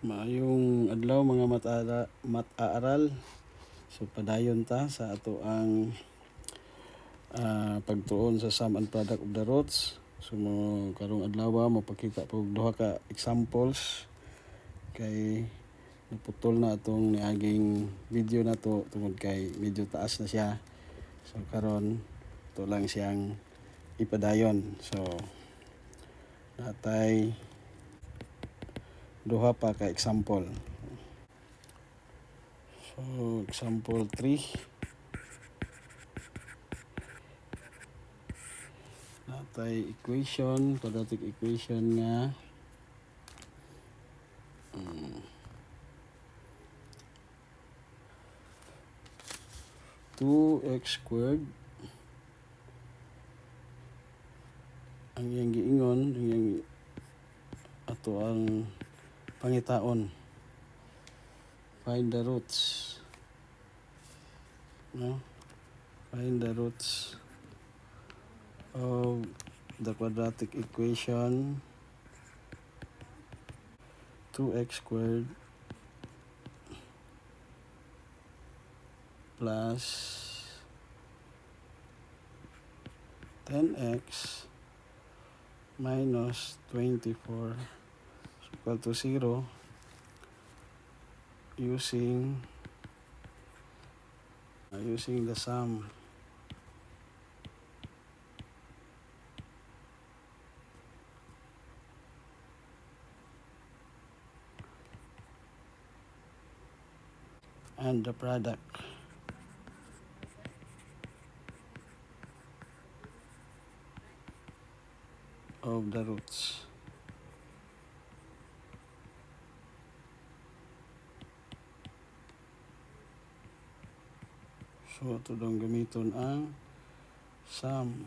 Maayong adlaw mga mat-aaral. So padayon ta sa ato ang pagtuon sa sum and product of the roots. So karong adlaw mapakita po duha ka examples kay naputol na atong niaging video na to tungod kay medyo taas na siya. So karon to lang siyang ipadayon. So natay duha pa ka example. So example 3. Natay equation, quadratic equation nga 2x squared ang iyang giingon, iyang ato ang pangitaon. Find the roots. No? Find the roots of the quadratic equation 2x squared plus 10x minus 24 is equal to 0 using the sum. And the product of the roots. So ito dong gamiton ang sum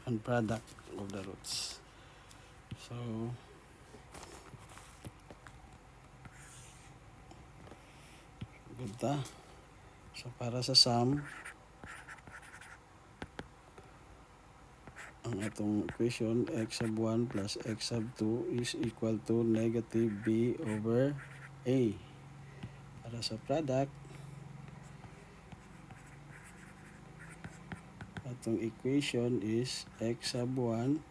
and product of the roots. So good ta. So para sa sum, ang atong equation x sub 1 plus x sub 2 is equal to negative b over a. Para sa product, atong equation is x sub 1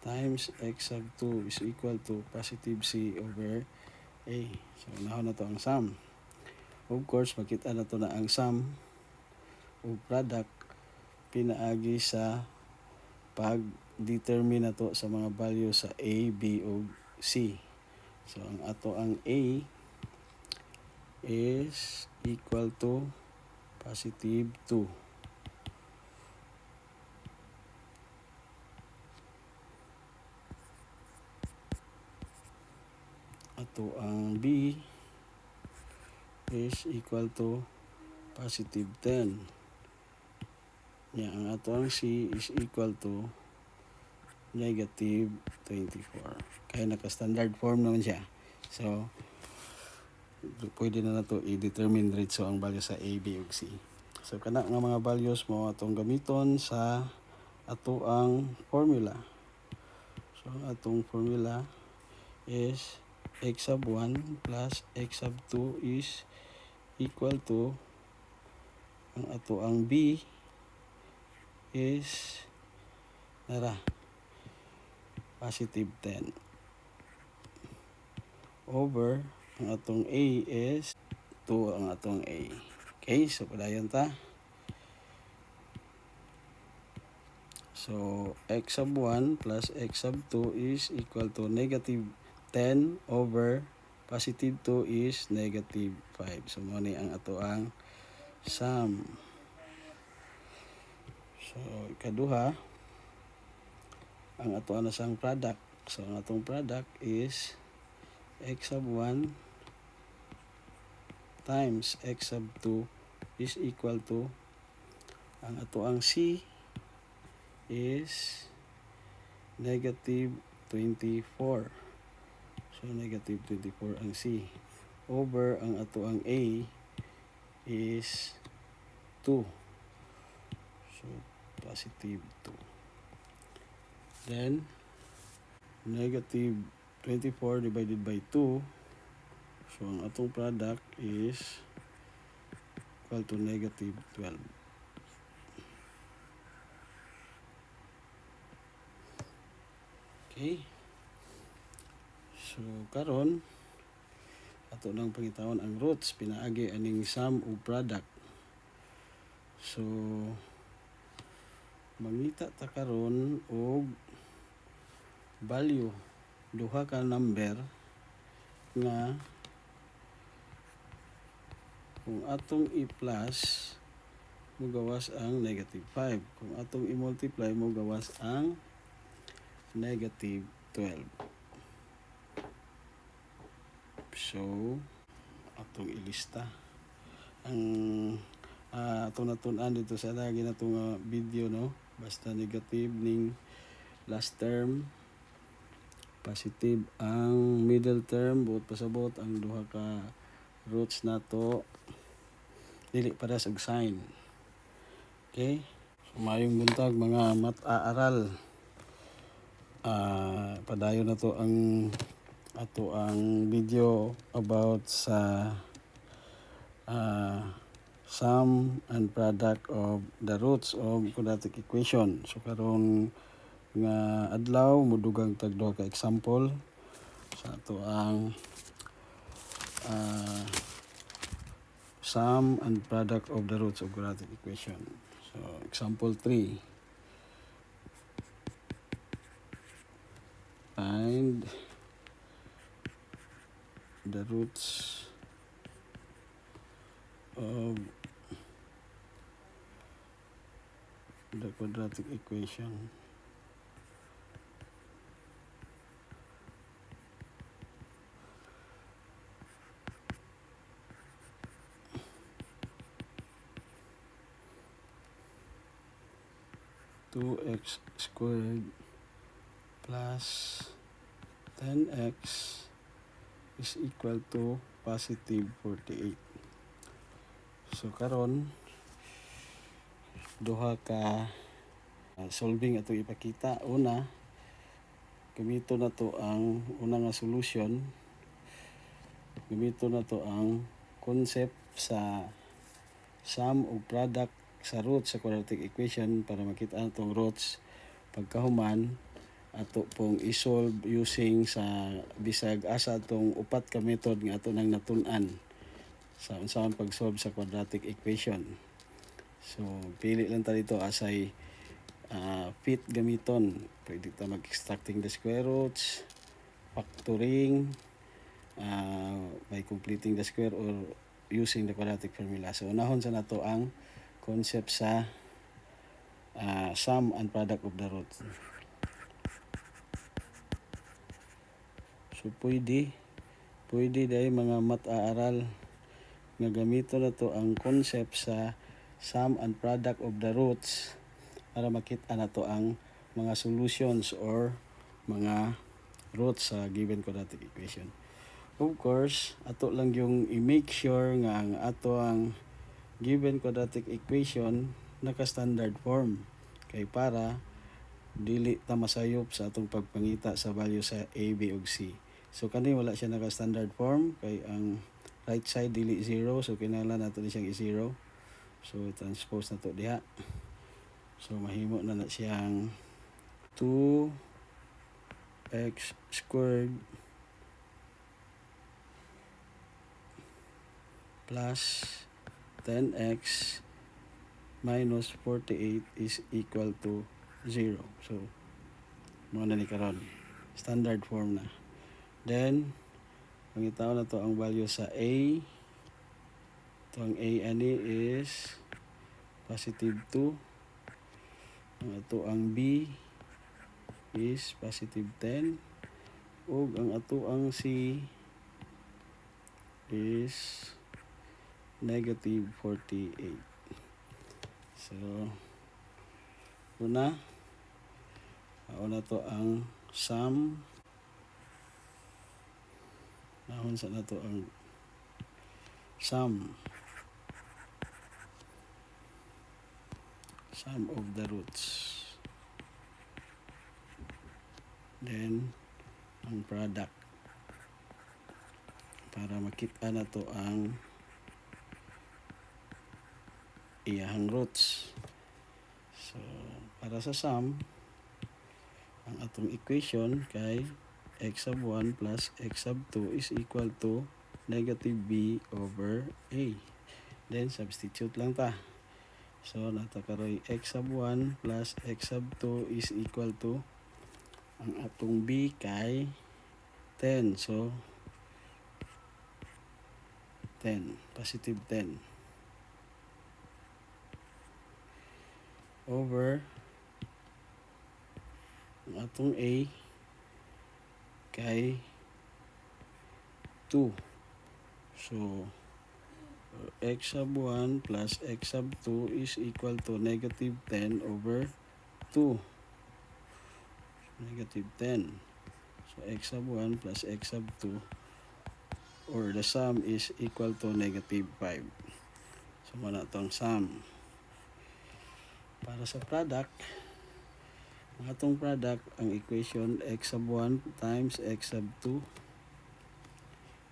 times x sub 2 is equal to positive c over a. So nahon na to ang sum. Of course, makita na to na ang sum o product pinaagi sa pag-determine na to sa mga value sa a, b o c. So ang ato ang a is equal to positive 2. Ato ang b is equal to positive 10. Ang ato ang c is equal to negative 24. Kaya naka-standard form naman siya. So, pwede na to i-determine diretso ang value sa a, b ug c. So, kana nga mga values mo atong gamiton sa ato ang formula. So, atong formula is x sub 1 plus x sub 2 is equal to ang ato ang b is positive 10 over ang atong a is 2 ang atong a. Okay, so padayon ta. So x sub 1 plus x sub 2 is equal to negative 10 over positive 2 is negative 5. So mo ni ang ato ang sum. So ikaduha, ang ato na sang product. So ang atong product is x sub 1 times x sub 2 is equal to ang ato ang c is negative 24. So negative 24 ang c over ang ato ang a is 2. So positive 2. Then negative 24 divided by 2 So ang atong product is equal to negative 12. Okay. So karon ato nang pangitawon ang roots pinaagi aning sum ug product. So mangita ta karon og value, duha ka number nga kung atong i-plus mo gawas ang negative 5. Kung atong i-multiply mo gawas ang negative 12. So atong ilista ang atong natun-an dito sa lagi natong video, no, basta negative ning last term, positive ang middle term, buot pasabot ang duha ka roots nato dili pares og sign. Okay, so mayong buntag mga mat-aaral. Padayon na to ang ato ang video about sa sum and product of the roots of quadratic equation. So karon nga adlaw mudugang tag duha ka example sa ato ang sum and product of the roots of quadratic equation. So example 3. Find the roots of the quadratic equation. Two x squared plus 10x is equal to positive 48. So karon duha ka solving ato ipakita. Una, gamito na to ang una nga solution. Gamito na to ang concept sa sum o product sa roots sa quadratic equation para makita natong roots. Pagkahuman ato pong isolve using sa bisag asa tong upat ka method nga ato nang natun-an sa unsaon pag-solve sa quadratic equation. So pili lang ta dito asay fit gamiton. Pwede ta mag-extracting the square roots, factoring, by completing the square or using the quadratic formula. So unahon sa nato ang concept sa sum and product of the roots. So pwede dahil mga mat-aaral nga gamito na to ang concept sa sum and product of the roots para makita na to ang mga solutions or mga roots sa given quadratic equation. Of course, ato lang yung i-make sure nga ang ato ang given quadratic equation naka-standard form kay para dili ta masayop sa atong pagpangita sa value sa A, B ug C. So kani wala siya naka-standard form kay ang right side dili 0, so kinahanglan nato ni siyang i-0. So transpose na to diha. So mahimo na siyang 2x squared plus 10x minus 48 is equal to 0. So mo na ni karon standard form na. Then pangitaw na to ang value sa A. Ito ang A ani is positive 2. Ito ang B is positive 10. Ug ang ato ang C is negative 48. So una to ang sum. Nahon sa nato ang sum of the roots. Then ang product para makita na to ang iyahang roots. So para sa sum, ang atong equation kay x sub 1 plus x sub 2 is equal to negative b over a. Then substitute lang ta. So natakaroy x sub 1 plus x sub 2 is equal to ang atong b kay 10. So 10, positive 10 over ang atong a kay 2. So x sub 1 plus x sub 2 is equal to negative 10 over 2. Negative 10. So x sub 1 plus x sub 2, or the sum is equal to negative 5. So muna itong sum. Para sa product, ang atong product, ang equation x sub 1 times x sub 2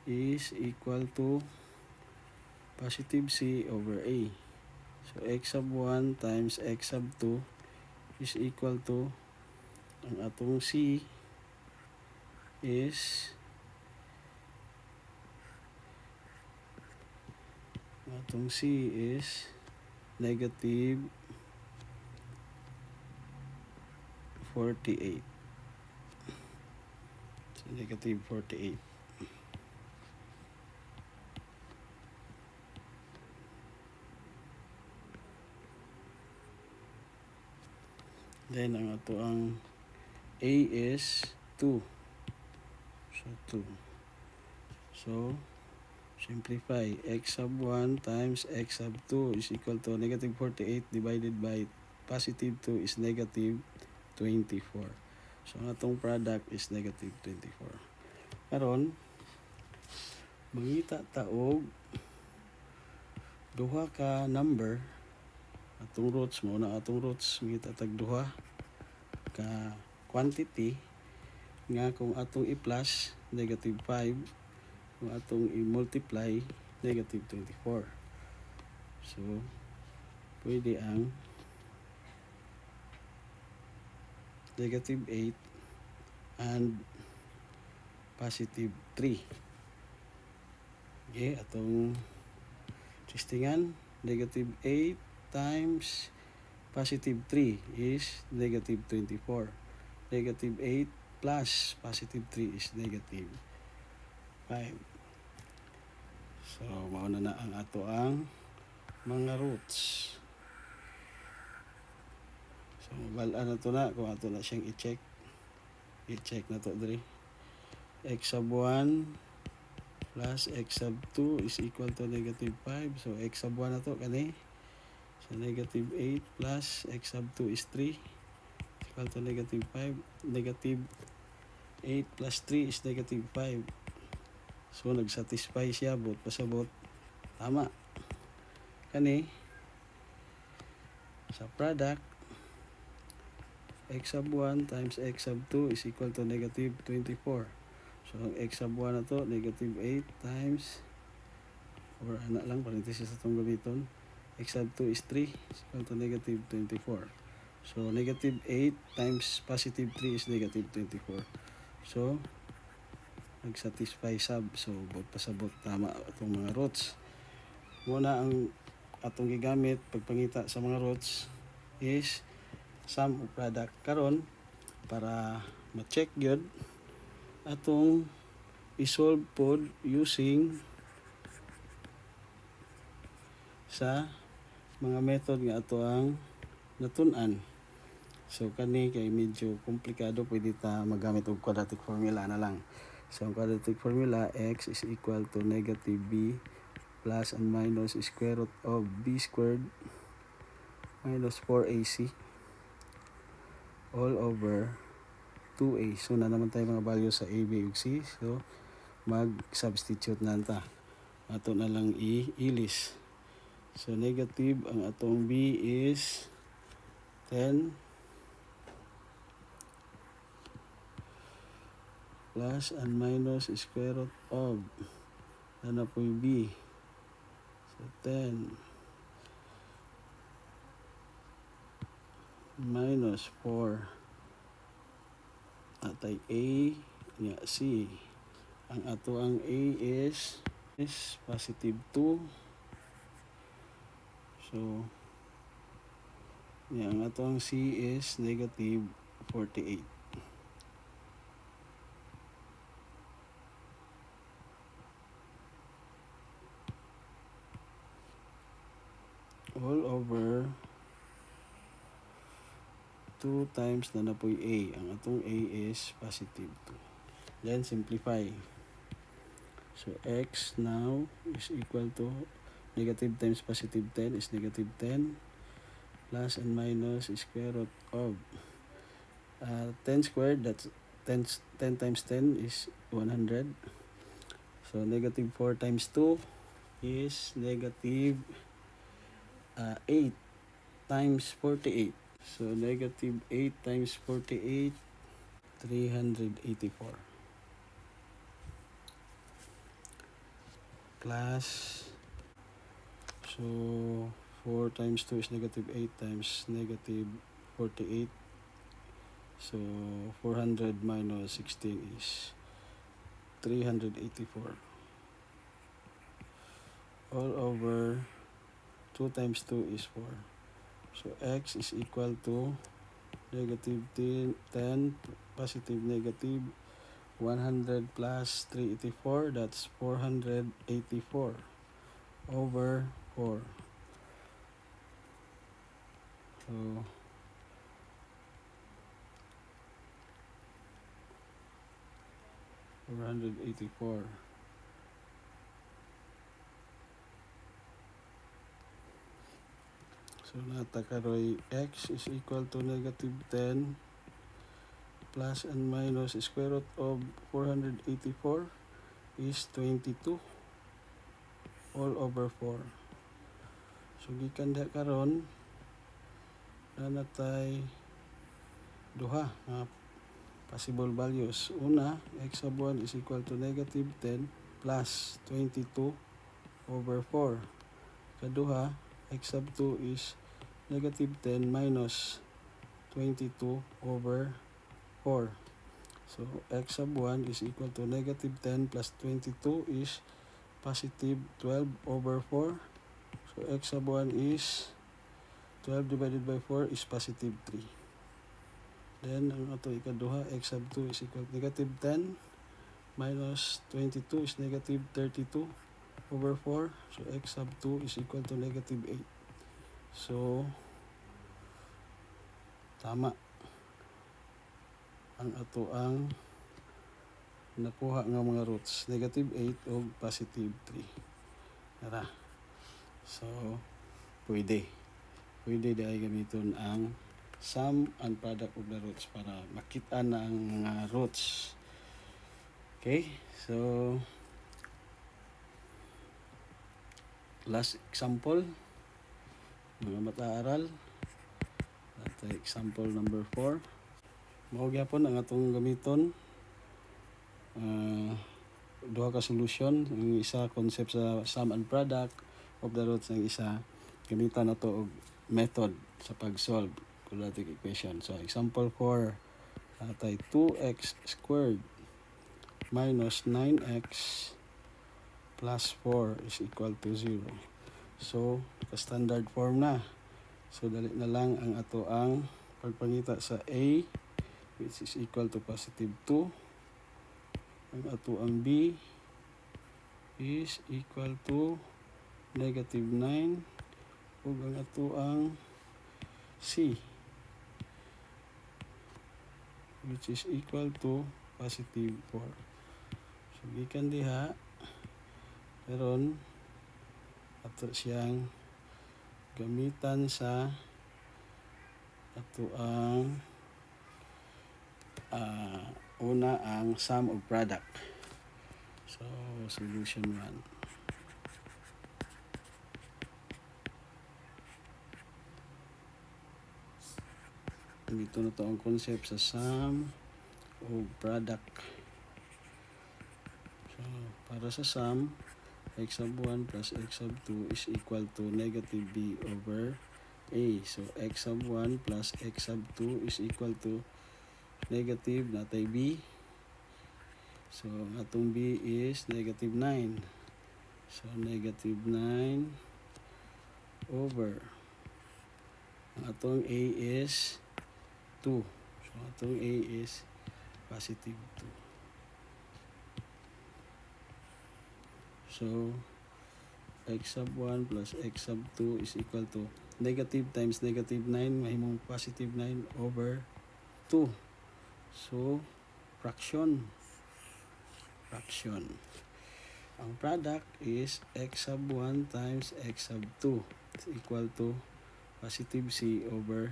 is equal to positive c over a. So x sub 1 times x sub 2 is equal to ang atong c is negative 48. So negative 48. Then ang ato ang a is 2. So 2. So simplify, x sub 1 times x sub 2 is equal to negative 48 divided by positive 2 is negative 24. So ang atong product is negative 24. Karon mangita ta og duha ka number atong roots mo na atong roots mangita tag duha ka quantity nga kung atong i-plus negative 5, kung atong i-multiply negative 24. So pwede ang negative 8 and positive 3. Okay, atong testingan, negative 8 times positive 3 is negative 24. Negative 8 plus positive 3 is negative 5. So mauna na ang ato ang mga roots. So mabalaan na to na kung ato na siyang i-check. I-check na to diri. X sub 1 plus x sub 2 is equal to negative 5. So x sub 1 na to kani. So negative 8 plus x sub 2 is 3 equal to negative 5. Negative 8 plus 3 is negative 5. So nagsatisfy siya, bot pasabot. Tama. Kani sa product, x sub 1 times x sub 2 is equal to negative 24. So ang x sub 1 na to, negative 8 times, or anak lang, parenthesis itong gamiton, x sub 2 is 3 is equal to negative 24. So negative 8 times positive 3 is negative 24. So nagsatisfy sub. So bot pasabot, tama itong mga roots. Muna ang atong gigamit pagpangita sa mga roots is sum of product. Karon para ma-check gyud atong i-solve pod using sa mga method nga ato ang natun-an. So kani kay medyo komplikado, pwede ta magamit og quadratic formula na lang. So ang quadratic formula, x is equal to negative b plus and minus square root of b squared minus 4ac all over 2a. So na naman tayo mga value sa a, b, ug c. So mag-substitute na ta. Ato na lang i-list. So negative ang atong b is 10 plus and minus square root of na po yung B. So 10 minus 4 atay A nga C. Ang ato ang A is positive 2. So ang ato ang C is negative 48. All over 2 times na napoy A. Ang atong A is positive 2. Then simplify. So x now is equal to negative times positive 10 is negative 10 plus and minus square root of 10 squared, that's 10 times 10 is 100. So negative 4 times 2 is negative 8 times 48. So negative 8 times 48, 384. Plus, so 4 times 2 is negative 8 times negative 48. So 400 minus 16 is 384. All over 2 times 2 is 4. So x is equal to negative 10 positive negative 100 plus 384, that's 484 over 4. So 484. So natakaroy x is equal to negative 10 plus and minus square root of 484 is 22 all over 4. So gikan da karon na natay duha nga possible values. Una, x sub 1 is equal to negative 10 plus 22 over 4. Kaduha, x sub 2 is negative 10 minus 22 over 4. So x sub 1 is equal to negative 10 plus 22 is positive 12 over 4. So x sub 1 is 12 divided by 4 is positive 3. Then ang ato ikaduha, x sub 2 is equal to negative 10 minus 22 is negative 32 over 4. So x sub 2 is equal to negative 8. So tama ang ato ang nakuha nga mga roots, negative 8 o positive 3. Tara. So pwede dahil gamiton ang sum and product of the roots para makita na ang mga roots. Okay, so last example, mga mata-aral. Example number 4. Mao gyapon ang atong gamiton. Duha ka solution. Ang isa concept sa sum and product of the roots, ang isa gamitan nato og method sa pag-solve quadratic equation. So example 4, natay 2x squared minus 9x plus 4 is equal to 0. So standard form na. So dali na lang ang ato ang pagpangita sa a, which is equal to positive 2. Ang ato ang b is equal to negative 9. Ug ang ato ang c, which is equal to positive 4. So gikan diha karon ato siyang gamitan sa ato ang una ang sum of product. So solution 1. Dito na to ang concept sa sum of product. So para sa sum, x sub 1 plus x sub 2 is equal to negative b over a. So x sub 1 plus x sub 2 is equal to negative natay b. So ang atong b is negative 9. So negative 9 over ang atong a is 2. So atong a is positive 2. So x sub 1 plus x sub 2 is equal to negative times negative 9 mahimong positive 9 over 2. So fraction. Ang product is x sub 1 times x sub 2 is equal to positive c over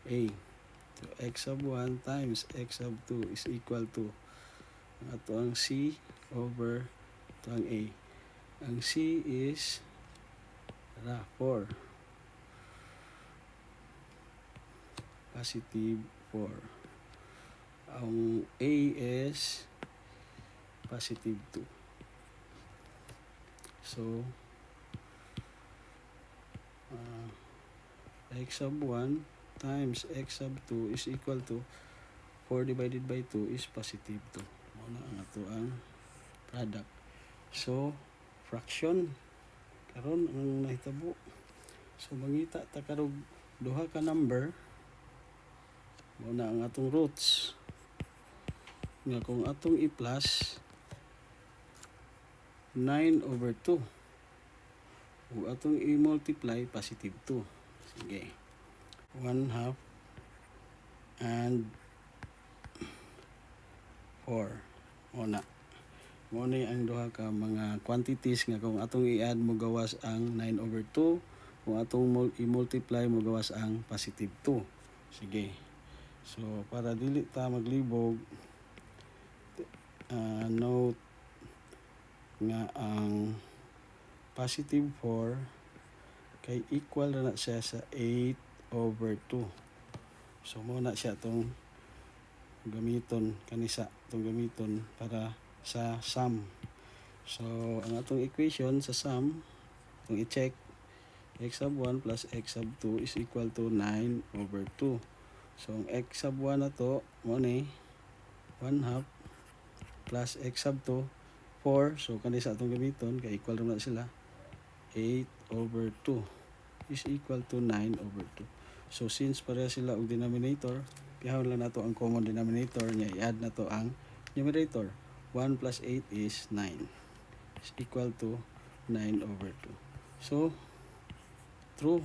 a. So x sub 1 times x sub 2 is equal to ato ang c over ito ang a. Ang c is 4. Positive 4. Ang a is positive 2. So x sub 1 times x sub 2 is equal to 4 divided by 2 is positive 2. Muna ang ato ang product. So fraction karon ang nahitabo. So mangita ta karog duha ka number muna ang atong roots nga kung atong i-plus 9 over 2 ug atong i-multiply positive 2. Sige. 1/2 and 4 muna. Muna ang duha ka mga quantities nga kung atong i-add mo gawas ang 9 over 2, kung atong i-multiply mo gawas ang positive 2. Sige. So para dili ta maglibog, note nga ang positive 4 kay equal na siya sa 8 over 2. So muna siya itong gamiton kanisa, itong gamiton para sa sum. So ang atong equation sa sum, itong i-check, x sub 1 plus x sub 2 is equal to 9 over 2. So ang x sub 1 na to mo ni 1/2 plus x sub 2 4. So kanisa atong gamiton kay equal na sila 8 over 2 is equal to 9 over 2. So since pareha sila og denominator, pihawon lang nato ang common denominator niya, i-add na to ang numerator. 1 plus 8 is 9 is equal to 9 over 2. So true.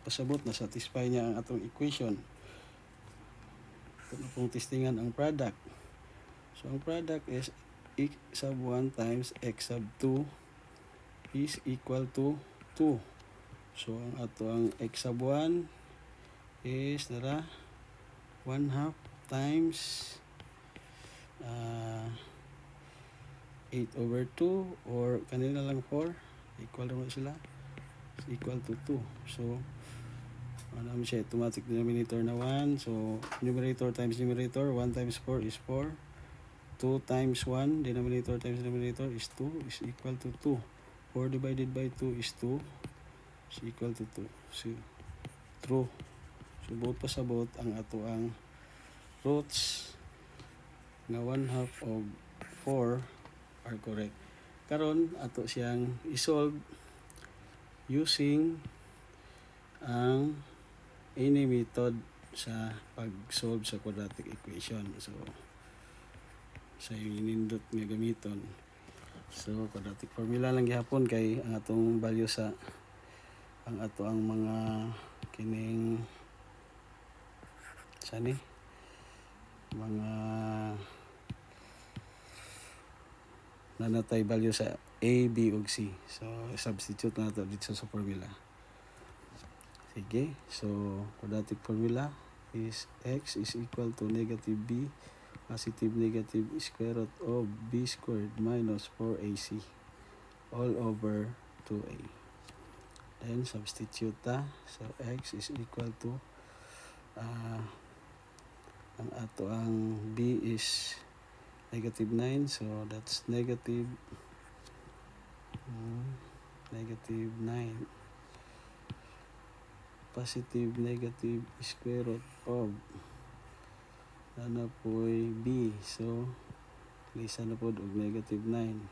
Pasabot na satisfy niya ang atong equation. Ito na pong testingan ang product. So ang product is x sub 1 times x sub 2 is equal to 2. So ang ato ang x sub 1 is nara 1/2 times 8 over 2 or kanina lang 4 equal naman sila, is equal to 2. So ano siya, automatic denominator na 1. So numerator times numerator, 1 times 4 is 4, 2 times 1 denominator times denominator is 2 is equal to 2. 4 divided by 2 is 2 is equal to 2. So true. So buot pasabot ang ato ang roots nga 1/2 of 4 are correct. Karon ato siyang isolve using ang any method sa pag-solve sa quadratic equation. So sa inindot nga gamiton. So quadratic formula lang gihapon kay ang atong value sa ang ato ang mga kining sani mga nanatay value sa A, B, ug C. So substitute na ito dito sa formula. Sige. So quadratic formula is x is equal to negative b positive negative square root of b squared minus 4ac all over 2a. Then substitute ta. So x is equal to ang ato ang b is negative 9. So that's negative negative 9. Positive, negative, square root of na po'y b. So lisa na po og negative 9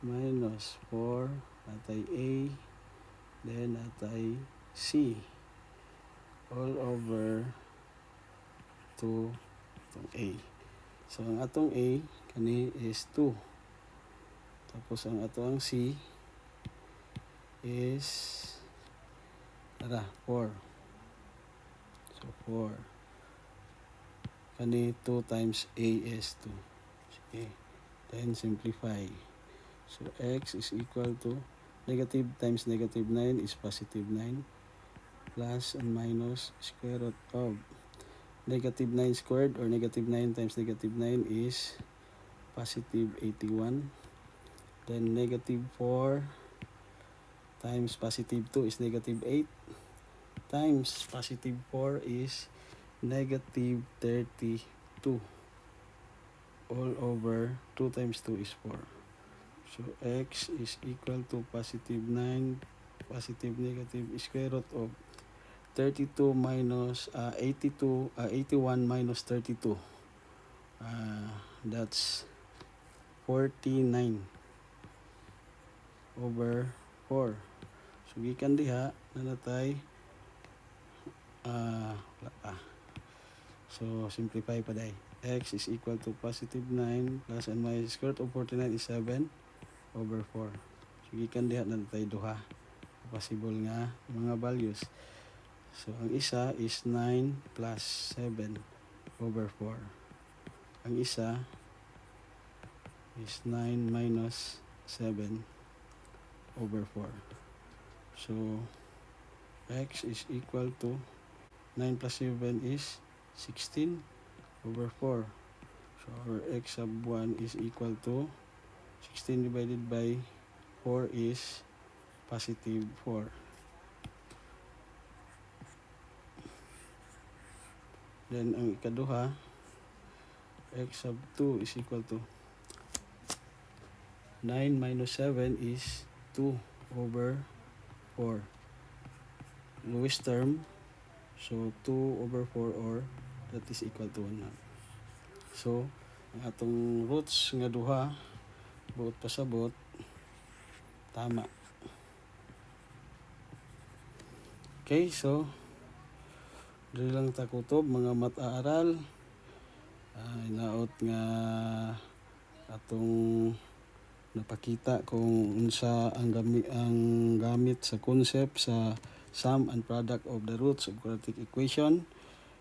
minus 4 atay a, then atay c all over 2 itong a. So ang atong a kani is 2, tapos ang atong c is 4. So 4 kani 2 times a is 2. Sige, then simplify. So x is equal to negative times negative 9 is positive 9 plus and minus square root of negative 9 squared or negative 9 times negative 9 is positive 81. Then negative 4 times positive 2 is negative 8 times positive 4 is negative 32 all over 2 times 2 is 4. So x is equal to positive 9 positive negative square root of 32 minus 81 minus 32. That's 49 over 4. So gikan diha nanatay wala pa. So simplify pa day. X is equal to positive 9 plus and minus square root of 49 is 7 over 4. So gikan diha nanatay duha possible nga mga values. So ang isa is 9 plus 7 over 4. Ang isa is 9 minus 7 over 4. So x is equal to 9 plus 7 is 16 over 4. So our x sub 1 is equal to 16 divided by 4 is positive 4. Then ang ikaduha, x sub 2 is equal to 9 minus 7 is 2 over 4. Lowest term, so 2 over 4 or that is equal to 1. So ang atong roots nga duha buot pasabot tama. Okay, so dili lang ta kutob mga mat-aaral. Naot nga atong napakita kung unsa ang gamit sa concept sa sum and product of the roots of quadratic equation,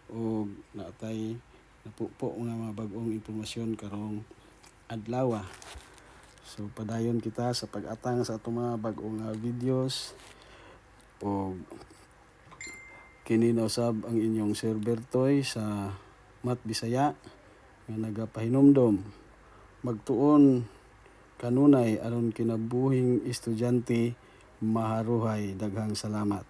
o natay napupo nga mga bag-ong impormasyon karong adlaw. So padayon kita sa pag-atang sa atong mga bag-ong videos, o kini na usab ang inyong Sir Bertoy sa Mat Bisaya nga nagapahinumdom magtuon kanunay aron kinabuhing estudyante maharuhay. Daghang salamat.